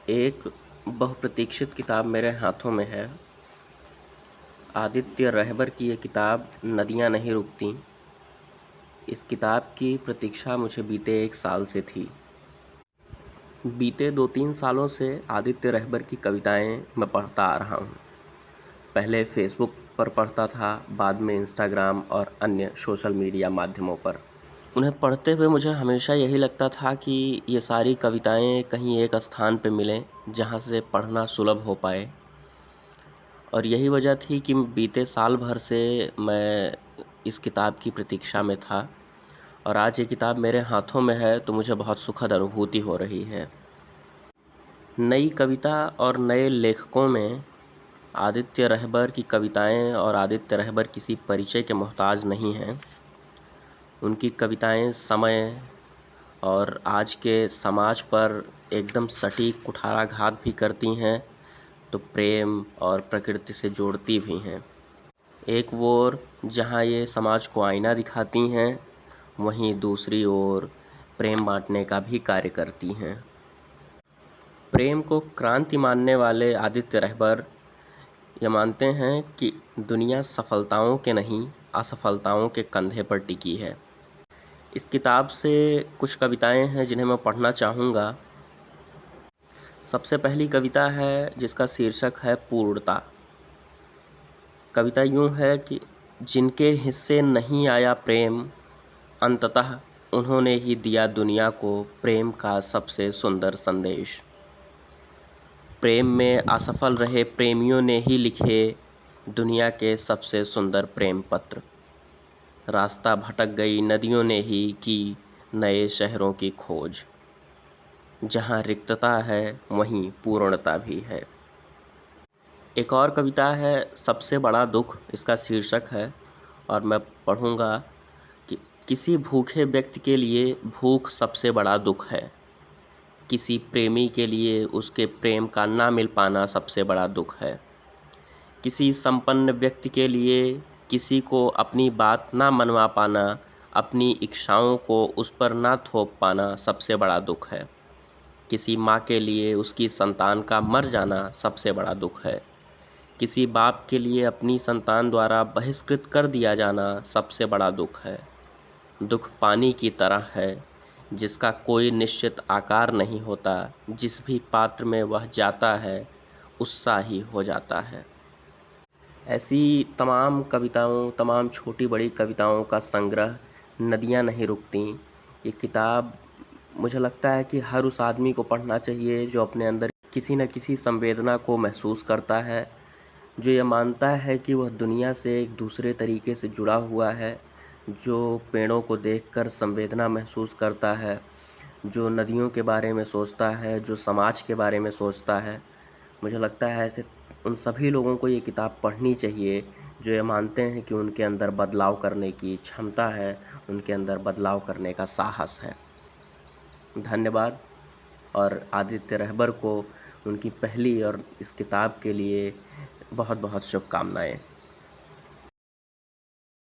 एक बहुप्रतीक्षित किताब मेरे हाथों में है। आदित्य रहबर की ये किताब नदियाँ नहीं रुकतीं। इस किताब की प्रतीक्षा मुझे बीते 1 साल से थी। बीते 2-3 सालों से आदित्य रहबर की कविताएं मैं पढ़ता आ रहा हूँ। पहले फेसबुक पर पढ़ता था, बाद में इंस्टाग्राम और अन्य सोशल मीडिया माध्यमों पर। उन्हें पढ़ते हुए मुझे हमेशा यही लगता था कि ये सारी कविताएं कहीं एक स्थान पे मिलें जहाँ से पढ़ना सुलभ हो पाए। और यही वजह थी कि बीते साल भर से मैं इस किताब की प्रतीक्षा में था और आज ये किताब मेरे हाथों में है तो मुझे बहुत सुखद अनुभूति हो रही है। नई कविता और नए लेखकों में आदित्य रहबर की कविताएं और आदित्य रहबर किसी परिचय के मोहताज नहीं हैं। उनकी कविताएं समय और आज के समाज पर एकदम सटीक कुठाराघात भी करती हैं तो प्रेम और प्रकृति से जोड़ती भी हैं। एक ओर जहाँ ये समाज को आईना दिखाती हैं, वहीं दूसरी ओर प्रेम बांटने का भी कार्य करती हैं। प्रेम को क्रांति मानने वाले आदित्य रहबर ये मानते हैं कि दुनिया सफलताओं के नहीं, असफलताओं के कंधे पर टिकी है। इस किताब से कुछ कविताएं हैं जिन्हें मैं पढ़ना चाहूँगा। सबसे पहली कविता है जिसका शीर्षक है पूर्णता। कविता यूँ है कि जिनके हिस्से नहीं आया प्रेम, अंततः उन्होंने ही दिया दुनिया को प्रेम का सबसे सुंदर संदेश। प्रेम में असफल रहे प्रेमियों ने ही लिखे दुनिया के सबसे सुंदर प्रेम पत्र। रास्ता भटक गई नदियों ने ही की नए शहरों की खोज। जहाँ रिक्तता है वहीं पूर्णता भी है। एक और कविता है सबसे बड़ा दुख, इसका शीर्षक है और मैं पढ़ूँगा कि किसी भूखे व्यक्ति के लिए भूख सबसे बड़ा दुख है। किसी प्रेमी के लिए उसके प्रेम का ना मिल पाना सबसे बड़ा दुख है। किसी संपन्न व्यक्ति के लिए किसी को अपनी बात ना मनवा पाना, अपनी इच्छाओं को उस पर ना थोप पाना सबसे बड़ा दुख है। किसी माँ के लिए उसकी संतान का मर जाना सबसे बड़ा दुख है। किसी बाप के लिए अपनी संतान द्वारा बहिष्कृत कर दिया जाना सबसे बड़ा दुख है। दुख पानी की तरह है जिसका कोई निश्चित आकार नहीं होता, जिस भी पात्र में वह जाता है उत्साही हो जाता है। ऐसी तमाम कविताओं, तमाम छोटी बड़ी कविताओं का संग्रह नदियाँ नहीं रुकतीं। ये किताब मुझे लगता है कि हर उस आदमी को पढ़ना चाहिए जो अपने अंदर किसी न किसी संवेदना को महसूस करता है, जो ये मानता है कि वह दुनिया से एक दूसरे तरीके से जुड़ा हुआ है, जो पेड़ों को देखकर संवेदना महसूस करता है, जो नदियों के बारे में सोचता है, जो समाज के बारे में सोचता है। मुझे लगता है ऐसे उन सभी लोगों को ये किताब पढ़नी चाहिए जो ये मानते हैं कि उनके अंदर बदलाव करने की क्षमता है, उनके अंदर बदलाव करने का साहस है। धन्यवाद। और आदित्य रहबर को उनकी पहली और इस किताब के लिए बहुत बहुत शुभकामनाएं।